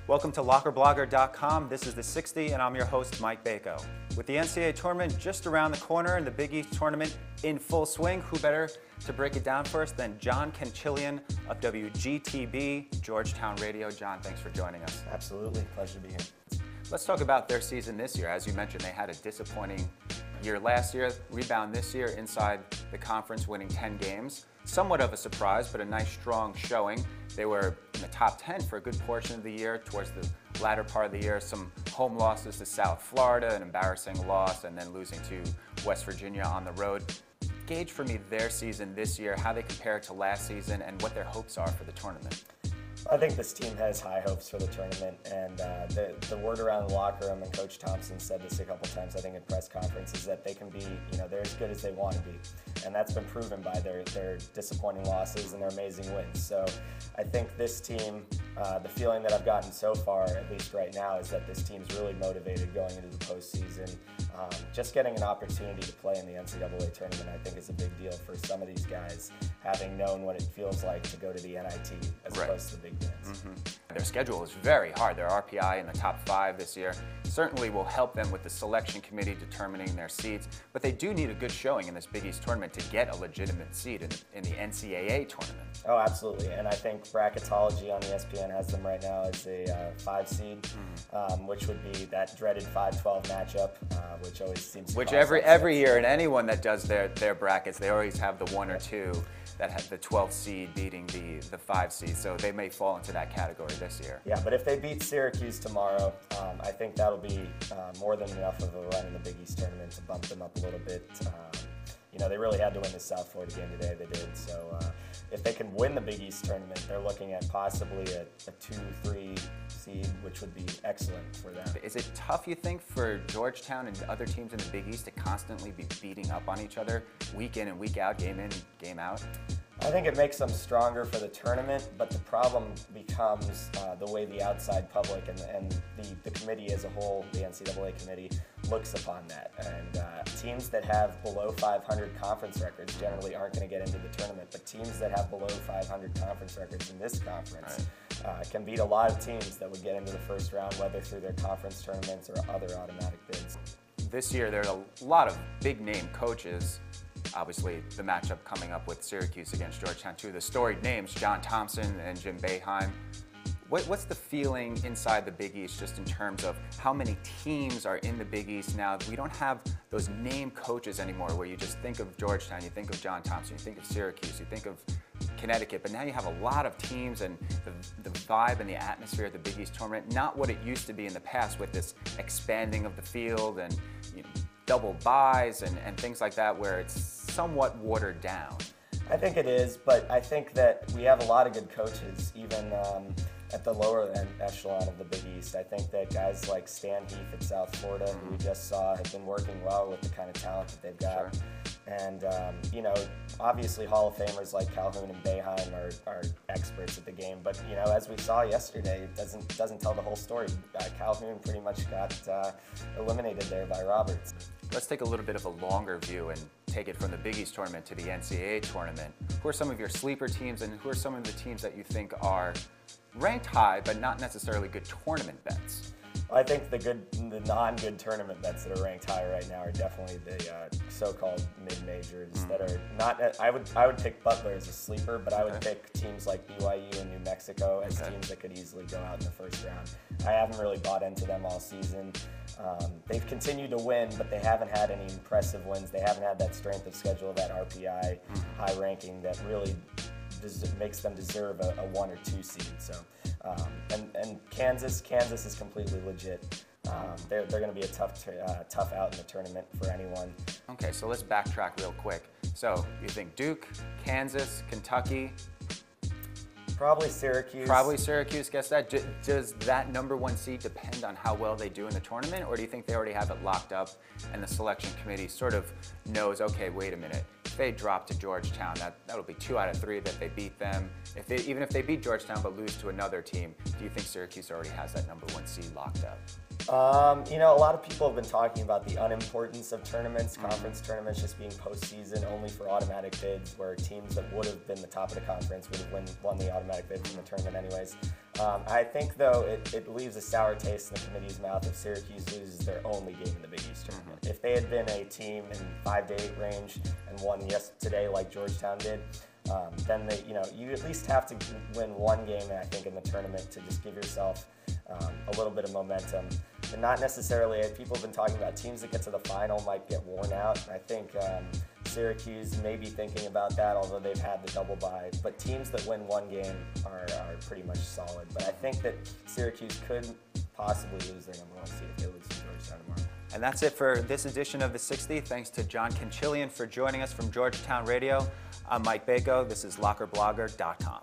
Welcome to LockerBlogger.com. This is the 60, and I'm your host, Mike Bako. With the NCAA tournament just around the corner and the Big East tournament in full swing, who better to break it down for us than John Kenchilian of WGTV Georgetown Radio. John, thanks for joining us. Absolutely. Pleasure to be here. Let's talk about their season this year. As you mentioned, they had a disappointing year last year, rebound this year inside the conference, winning 10 games. Somewhat of a surprise, but a nice, strong showing. They were in the top 10 for a good portion of the year. Towards the latter part of the year, some home losses to South Florida, an embarrassing loss, and then losing to West Virginia on the road. Gauge for me their season this year, how they compare to last season, and what their hopes are for the tournament. I think this team has high hopes for the tournament, and the word around the locker room, and Coach Thompson said this a couple times, I think, in press conferences, that they can be, they're as good as they want to be, and that's been proven by their disappointing losses and their amazing wins. So I think this team, the feeling that I've gotten so far, at least right now, is that this team's really motivated going into the postseason. Just getting an opportunity to play in the NCAA tournament, I think, is a big deal for some of these guys, having known what it feels like to go to the NIT as opposed to the big dance. Their schedule is very hard. Their RPI in the top 5 this year certainly will help them with the selection committee determining their seeds, but they do need a good showing in this Big East tournament to get a legitimate seed in the NCAA tournament. Oh, absolutely, and I think Bracketology on ESPN has them right now as a 5 seed, which would be that dreaded 5-12 matchup, which always seems to Which every year, and anyone that does their brackets, they always have the 1 or 2 that have the 12th seed beating the 5 seed, so they may fall into that category this year. Yeah, but if they beat Syracuse tomorrow, I think that'll be more than enough of a run in the Big East tournament to bump them up a little bit. They really had to win the South Florida game today, they did, so if they can win the Big East tournament, they're looking at possibly a 2-3 seed, which would be excellent for them. Is it tough, you think, for Georgetown and other teams in the Big East to constantly be beating up on each other week in and week out, game in, game out? I think it makes them stronger for the tournament, but the problem becomes the way the outside public and the committee as a whole, the NCAA committee, looks upon that. And teams that have below 500 conference records generally aren't going to get into the tournament, but teams that have below 500 conference records in this conference can beat a lot of teams that would get into the first round, whether through their conference tournaments or other automatic bids. This year, there are a lot of big-name coaches. Obviously, the matchup coming up with Syracuse against Georgetown, 2 of the storied names, John Thompson and Jim Boeheim. What's the feeling inside the Big East just in terms of how many teams are in the Big East now? We don't have those name coaches anymore where you just think of Georgetown, you think of John Thompson, you think of Syracuse, you think of Connecticut, but now you have a lot of teams and the vibe and the atmosphere of the Big East tournament, not what it used to be in the past with this expanding of the field and double buys and things like that where it's somewhat watered down. I think it is, but I think that we have a lot of good coaches, even at the lower echelon of the Big East. I think that guys like Stan Heath at South Florida, who we just saw, have been working well with the kind of talent that they've got. Sure. And, obviously Hall of Famers like Calhoun and Boeheim are experts at the game. But, as we saw yesterday, it doesn't tell the whole story. Calhoun pretty much got eliminated there by Roberts. Let's take a little bit of a longer view and take it from the Big East tournament to the NCAA tournament. Who are some of your sleeper teams, and who are some of the teams that you think are ranked high but not necessarily good tournament bets? I think the non-good tournament bets that are ranked high right now are definitely the so-called mid-majors that are not. I would pick Butler as a sleeper, but I would pick teams like BYU and New Mexico as teams that could easily go out in the first round. I haven't really bought into them all season. They've continued to win, but they haven't had any impressive wins. They haven't had that strength of schedule, that RPI high ranking that really makes them deserve a 1 or 2 seed. So, and Kansas is completely legit. They're going to be a tough out in the tournament for anyone. Okay, so let's backtrack real quick. So you think Duke, Kansas, Kentucky? Probably Syracuse. Probably Syracuse, guess that. Does that #1 seed depend on how well they do in the tournament, or do you think they already have it locked up and the selection committee sort of knows, okay, wait a minute, if they drop to Georgetown, that'll be 2 out of 3 that they beat them. Even if they beat Georgetown but lose to another team, do you think Syracuse already has that #1 seed locked up? You know, a lot of people have been talking about the unimportance of tournaments, conference tournaments just being postseason only for automatic bids, where teams that would have been the top of the conference would have won the automatic bid from the tournament anyways. I think, though, it leaves a sour taste in the committee's mouth if Syracuse loses their only game in the Big East tournament. If they had been a team in 5 to 8 range and won today like Georgetown did, then you at least have to win one game, I think, in the tournament to just give yourself a little bit of momentum. And not necessarily, people have been talking about teams that get to the final might get worn out. I think Syracuse may be thinking about that, although they've had the double bye. But teams that win one game are pretty much solid. But I think that Syracuse could possibly lose their #1 seed if they lose to Georgetown tomorrow. And that's it for this edition of the 60. Thanks to John Kenchilian for joining us from Georgetown Radio. I'm Mike Bako. This is LockerBlogger.com.